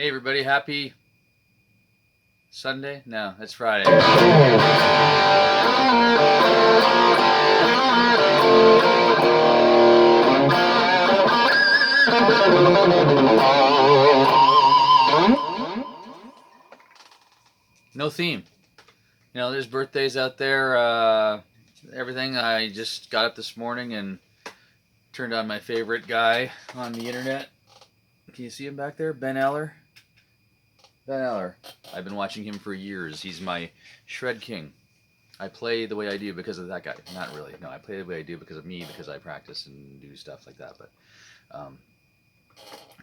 Hey everybody, happy Sunday? No, it's Friday. No theme. There's birthdays out there, everything. I just got up this morning and turned on my favorite guy on the internet. Can you see him back there? Ben Eller. Ben Eller. I've been watching him for years. He's my shred king. I play the way I do because of that guy. Not really. No, I play the way I do because of me, because I practice and do stuff like that. But um,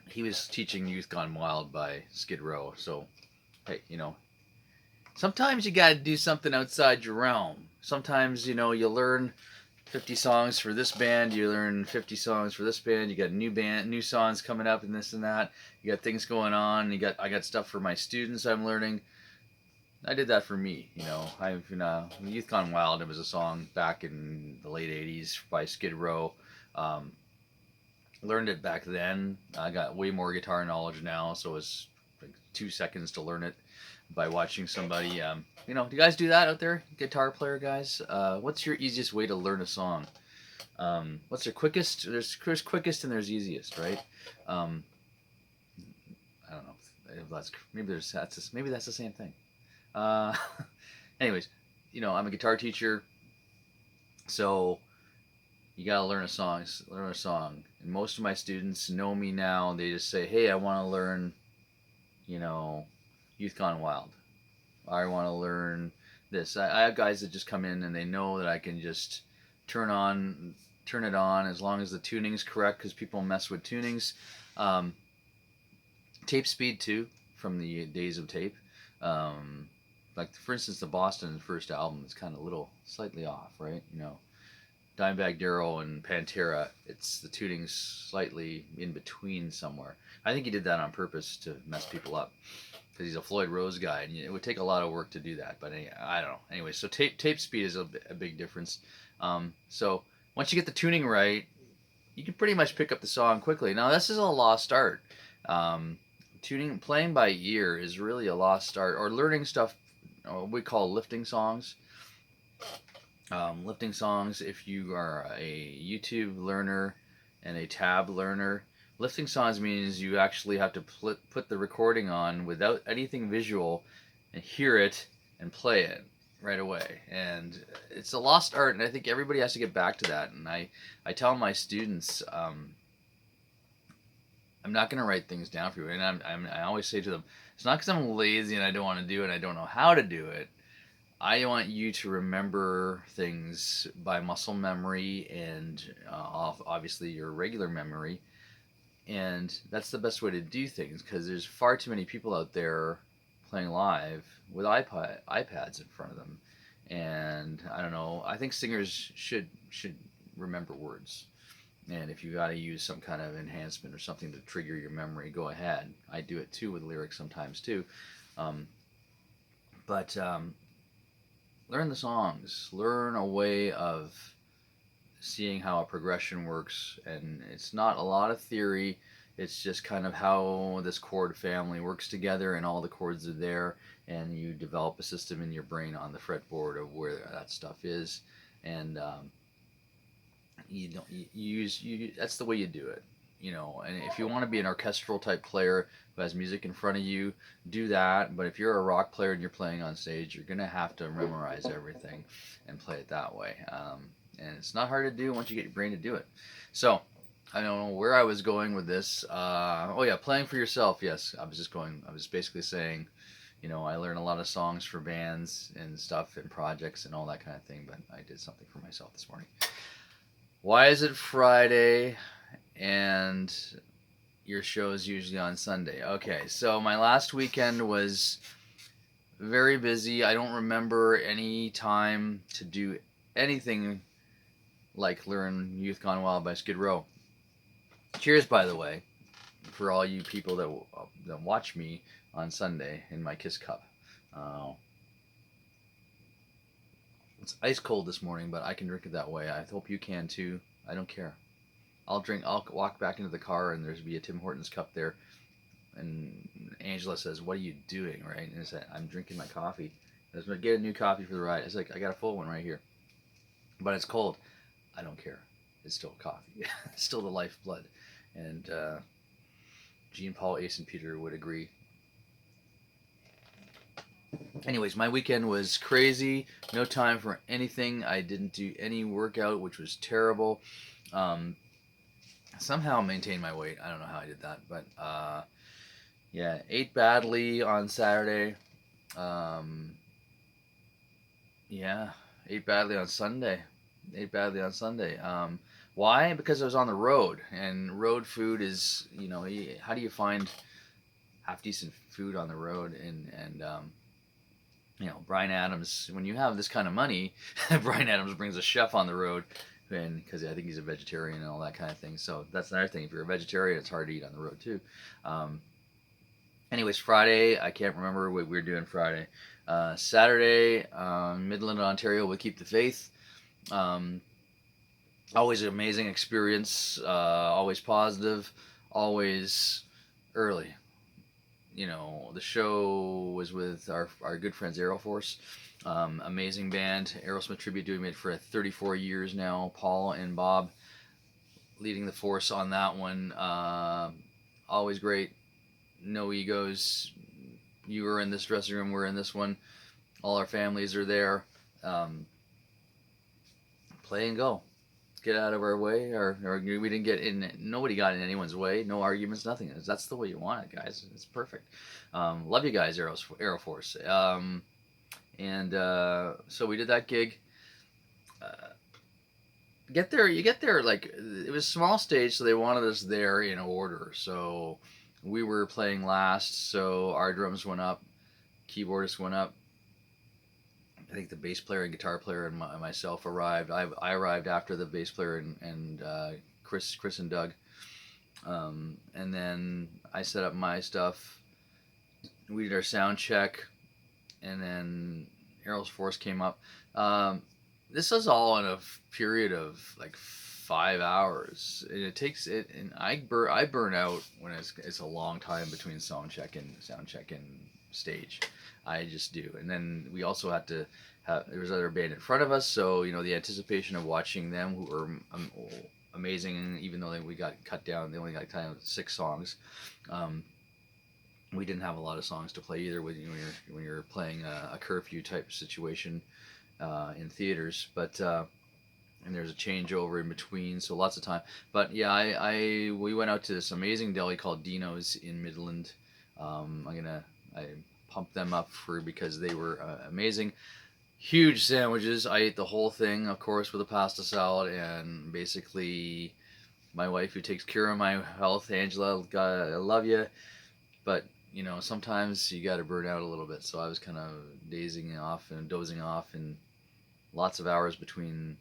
he was teaching Youth Gone Wild by Skid Row. So, hey, sometimes you got to do something outside your realm. Sometimes, you learn 50 songs for this band, you learn 50 songs for this band, you got new songs coming up and this and that. You got things going on. I got stuff for my students I'm learning. I did that for me, I've Youth Gone Wild. It was a song back in the late '80s by Skid Row. Learned it back then. I got way more guitar knowledge now, so it's like 2 seconds to learn it by watching somebody. Do you guys do that out there, guitar player guys? What's your easiest way to learn a song? What's your quickest? There's quickest and there's easiest, right? I don't know. If that's maybe that's the same thing. Uh, anyways, I'm a guitar teacher, so you gotta learn a song. Learn a song. And most of my students know me now. They just say, "Hey, I want to learn, Youth Gone Wild. I want to learn this." I have guys that just come in and they know that I can just turn it on as long as the tuning's correct, because people mess with tunings. Um, Tape speed too, from the days of tape. Like for instance, the Boston first album is kind of slightly off, right? Dimebag Darrell and Pantera, the tuning's slightly in between somewhere. I think he did that on purpose to mess people up, because he's a Floyd Rose guy, and it would take a lot of work to do that. But I don't know. Anyway, so tape speed is a big difference. So once you get the tuning right, you can pretty much pick up the song quickly. Now this is a lost art. Playing by ear is really a lost art, or learning stuff we call lifting songs. Lifting songs, if you are a YouTube learner and a tab learner, lifting songs means you actually have to put the recording on without anything visual and hear it and play it right away. And it's a lost art, and I think everybody has to get back to that. And I tell my students, I'm not going to write things down for you. And I always say to them, it's not because I'm lazy and I don't want to do it and I don't know how to do it. I want you to remember things by muscle memory and obviously your regular memory. And that's the best way to do things, because there's far too many people out there playing live with iPads in front of them. And I don't know, I think singers should remember words. And if you got to use some kind of enhancement or something to trigger your memory, go ahead. I do it too with lyrics sometimes too. But learn the songs. Learn a way of seeing how a progression works. And it's not a lot of theory. It's just kind of how this chord family works together, and all the chords are there. And you develop a system in your brain on the fretboard of where that stuff is. And that's the way you do it. And if you want to be an orchestral type player who has music in front of you, do that. But if you're a rock player and you're playing on stage, you're gonna have to memorize everything and play it that way. And it's not hard to do once you get your brain to do it. So I don't know where I was going with this. Playing for yourself. Yes, I was basically saying, I learn a lot of songs for bands and stuff and projects and all that kind of thing, but I did something for myself this morning. Why is it Friday and your show is usually on Sunday? Okay, so my last weekend was very busy. I don't remember any time to do anything like learn Youth Gone Wild by Skid Row. Cheers, by the way, for all you people that watch me on Sunday in my Kiss Cup. It's ice cold this morning, but I can drink it that way. I hope you can too. I don't care. I'll walk back into the car and there's be a Tim Hortons cup there And Angela says, "What are you doing?" Right? And I said, "I'm drinking my coffee." I said, "Get a new coffee for the ride." It's like, "I got a full one right here, but it's cold." I don't care. It's still coffee. It's still the lifeblood. And Jean Paul, Ace, and Peter would agree. Anyways, my weekend was crazy. No time for anything. I didn't do any workout, which was terrible. Um, Somehow maintained my weight. I don't know how I did that, but yeah, ate badly on Saturday. Um, yeah, ate badly on Sunday. Ate badly on Sunday. Why? Because I was on the road, and road food is, how do you find half decent food on the road? And Bryan Adams, when you have this kind of money, Bryan Adams brings a chef on the road, and because I think he's a vegetarian and all that kind of thing. So that's another thing. If you're a vegetarian, it's hard to eat on the road too. Um, Anyways, Friday, I can't remember what we were doing Friday. Saturday, Midland, Ontario, we keep the faith. Um, Always an amazing experience. Always positive. Always early. The show was with our good friends Aeroforce. Amazing band. Aerosmith tribute doing it for 34 years now. Paul and Bob leading the force on that one. Always great. No egos. You were in this dressing room. We're in this one. All our families are there. Play and go. Get out of our way, or we didn't get in. Nobody got in anyone's way. No arguments. Nothing. That's the way you want it, guys. It's perfect. Love you guys, Aeroforce. And so we did that gig. You get there like it was a small stage, so they wanted us there in order. So we were playing last, so our drums went up, keyboardist went up. I think the bass player and guitar player and myself arrived. I arrived after the bass player and Chris and Doug. And then I set up my stuff. We did our sound check, and then Aeroforce came up. This was all in a period of like 5 hours. And it takes it, and I burn out when it's a long time between sound check and stage. I just do. And then we also had to there was other band in front of us, so the anticipation of watching them, who were amazing, even though we got cut down, they only got kind of 6 songs. We didn't have a lot of songs to play either when you're playing a curfew type situation in theaters, but and there's a changeover in between, so lots of time. But yeah, we went out to this amazing deli called Dino's in Midland. I pumped them up because they were amazing. Huge sandwiches. I ate the whole thing, of course, with a pasta salad, and basically my wife, who takes care of my health, Angela, I love you, but sometimes you got to burn out a little bit. So I was kind of dozing off, and lots of hours between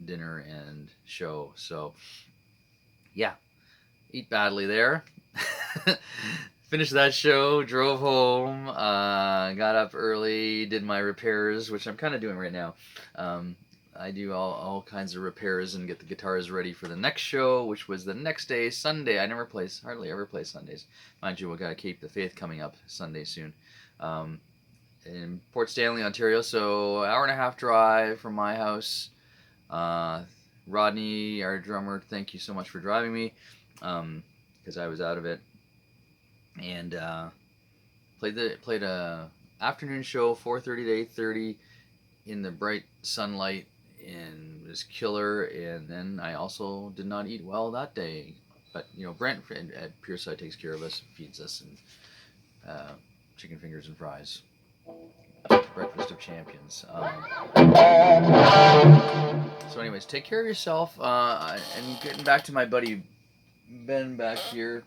dinner and show. So yeah, eat badly there. Finished that show, drove home, got up early, did my repairs, which I'm kind of doing right now. I do all kinds of repairs and get the guitars ready for the next show, which was the next day, Sunday. I hardly ever play Sundays. Mind you, we got to keep the faith coming up Sunday soon. In Port Stanley, Ontario, so hour and a half drive from my house. Rodney, our drummer, thank you so much for driving me, because I was out of it. And played a afternoon show, 4:30 to 8:30, in the bright sunlight, and it was killer. And then I also did not eat well that day, but Brent at Pierside takes care of us, feeds us, and chicken fingers and fries. Breakfast of champions. So anyways, take care of yourself. And getting back to my buddy Ben back here.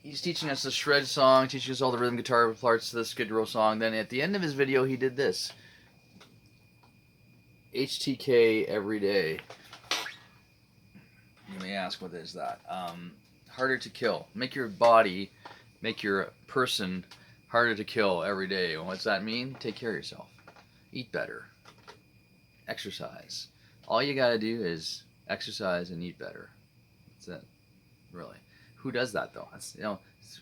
He's teaching us the shred song, teaching us all the rhythm guitar parts to the Skid Row song. Then at the end of his video, he did this. HTK every day. You may ask, what is that? Harder to kill. Make your person harder to kill every day. What's that mean? Take care of yourself. Eat better. Exercise. All you gotta do is exercise and eat better. That's it. Really. Who does that though? That's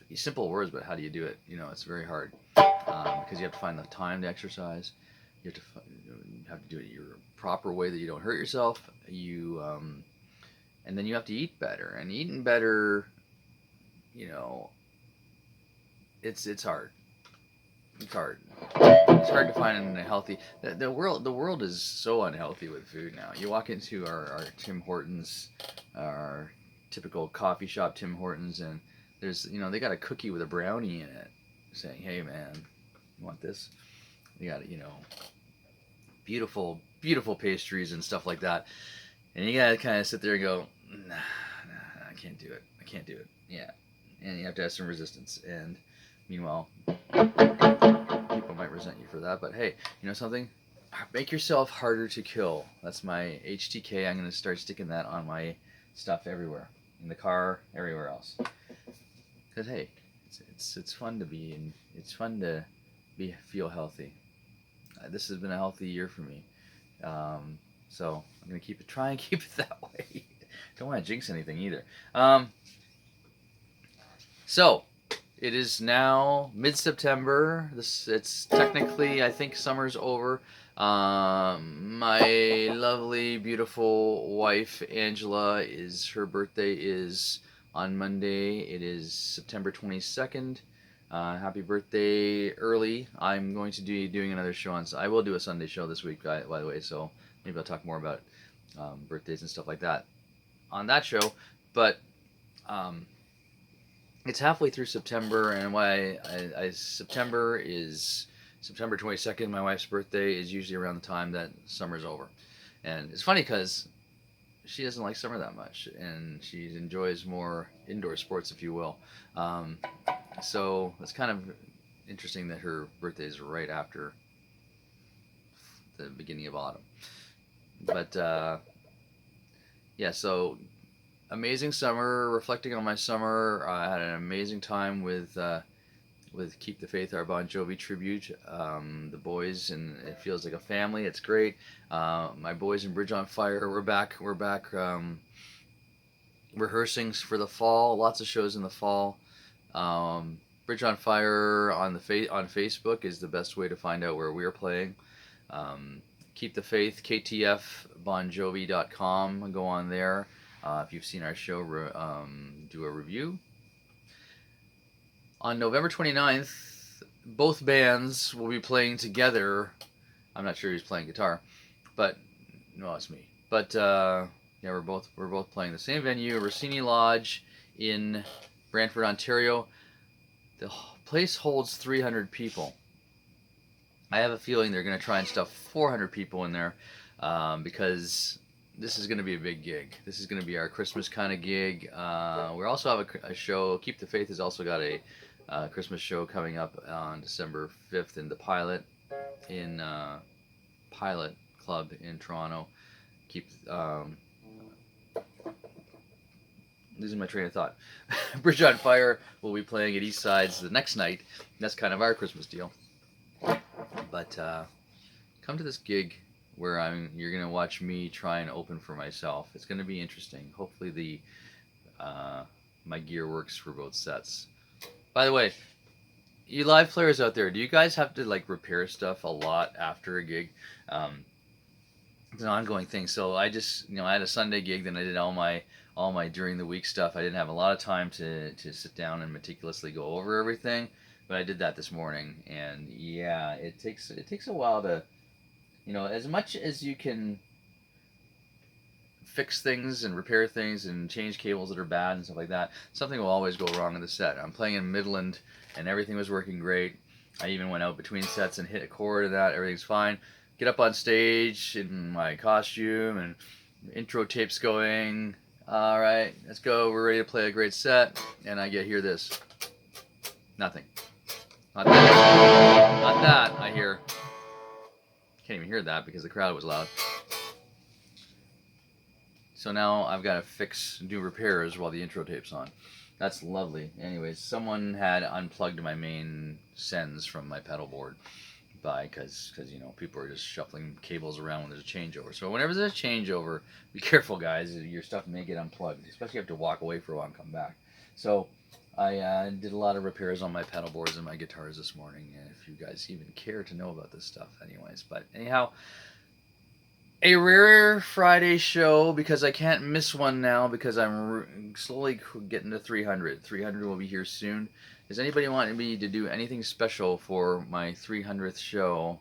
It's simple words, but how do you do it? You know, it's very hard because you have to find the time to exercise. You have to do it your proper way that you don't hurt yourself. And then you have to eat better. And eating better, you know, it's hard. It's hard. It's hard to find a healthy. The world is so unhealthy with food now. You walk into our Tim Hortons, our typical coffee shop Tim Hortons, and there's they got a cookie with a brownie in it, saying, "Hey man, you want this?" They got beautiful beautiful pastries and stuff like that, and you gotta kind of sit there and go, "Nah, I can't do it. I can't do it." Yeah, and you have to have some resistance. And meanwhile, people might resent you for that, but hey, you know something? Make yourself harder to kill. That's my HTK. I'm going to start sticking that on my stuff everywhere, in the car, everywhere else. Because hey, it's fun to be, and it's fun to feel healthy. This has been a healthy year for me, so I'm going to try and keep it that way. Don't want to jinx anything either. So it is now mid-September. It's technically, I think, summer's over. My lovely, beautiful wife Angela her birthday is on Monday. It is September 22nd. Happy birthday early. I'm going to be doing another show I will do a Sunday show this week, by the way. So maybe I'll talk more about birthdays and stuff like that on that show. But it's halfway through September, and September is September 22nd. My wife's birthday is usually around the time that summer's over, and it's funny because she doesn't like summer that much, and she enjoys more indoor sports, if you will. So it's kind of interesting that her birthday is right after the beginning of autumn. But yeah, so amazing summer. Reflecting on my summer, I had an amazing time with Keep the Faith, our Bon Jovi tribute. The boys, and it feels like a family. It's great. My boys in Bridge on Fire, we're back. Rehearsing for the fall. Lots of shows in the fall. Bridge on Fire on Facebook is the best way to find out where we're playing. Keep the Faith, ktfbonjovi.com. Go on there. If you've seen our show, do a review. On November 29th, both bands will be playing together. I'm not sure who's playing guitar, but no, it's me. But yeah, we're both playing the same venue, Rossini Lodge in Brantford, Ontario. The place holds 300 people. I have a feeling they're going to try and stuff 400 people in there because this is going to be a big gig. This is going to be our Christmas kind of gig. We also have a show. Keep the Faith has also got a Christmas show coming up on December 5th in the Pilot Club in Toronto. Losing my train of thought. Bridge on Fire will be playing at East Sides the next night. That's kind of our Christmas deal. But come to this gig where you're gonna watch me try and open for myself. It's gonna be interesting. Hopefully my gear works for both sets. By the way, you live players out there, do you guys have to like repair stuff a lot after a gig? It's an ongoing thing. So I just I had a Sunday gig, then I did all my during the week stuff. I didn't have a lot of time to sit down and meticulously go over everything, but I did that this morning, and yeah, it takes a while to as much as you can fix things and repair things and change cables that are bad and stuff like that, something will always go wrong in the set. I'm playing in Midland and everything was working great. I even went out between sets and hit a chord and that, everything's fine. Get up on stage in my costume and intro tapes going. All right, let's go. We're ready to play a great set. And I hear this. Nothing. Not that. Not that. I hear. Can't even hear that because the crowd was loud. So now I've got to do repairs while the intro tape's on. That's lovely. Anyways, someone had unplugged my main sends from my pedal board because people are just shuffling cables around when there's a changeover. So whenever there's a changeover, be careful, guys. Your stuff may get unplugged, especially if you have to walk away for a while and come back. So I did a lot of repairs on my pedal boards and my guitars this morning, and if you guys even care to know about this stuff, anyways. But anyhow, a rare Friday show because I can't miss one now because I'm slowly getting to 300. 300 will be here soon. Does anybody want me to do anything special for my 300th show,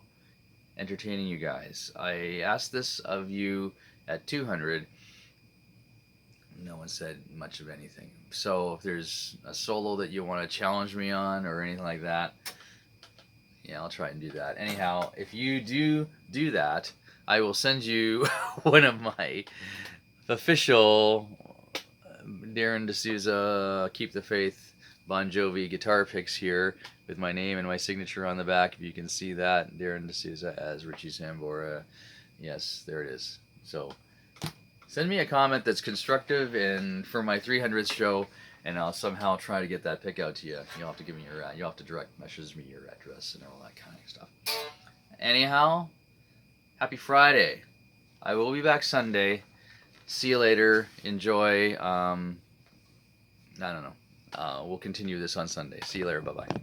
entertaining you guys? I asked this of you at 200. No one said much of anything. So if there's a solo that you want to challenge me on or anything like that, yeah, I'll try and do that. Anyhow, if you do that, I will send you one of my official Darren D'Souza Keep the Faith Bon Jovi guitar picks here with my name and my signature on the back. If you can see that, Darren D'Souza as Richie Sambora. Yes, there it is. So send me a comment that's constructive and for my 300th show, and I'll somehow try to get that pick out to you. You'll have to give me you'll have to direct message me your address and all that kind of stuff. Anyhow, happy Friday. I will be back Sunday. See you later. Enjoy. I don't know. We'll continue this on Sunday. See you later. Bye bye.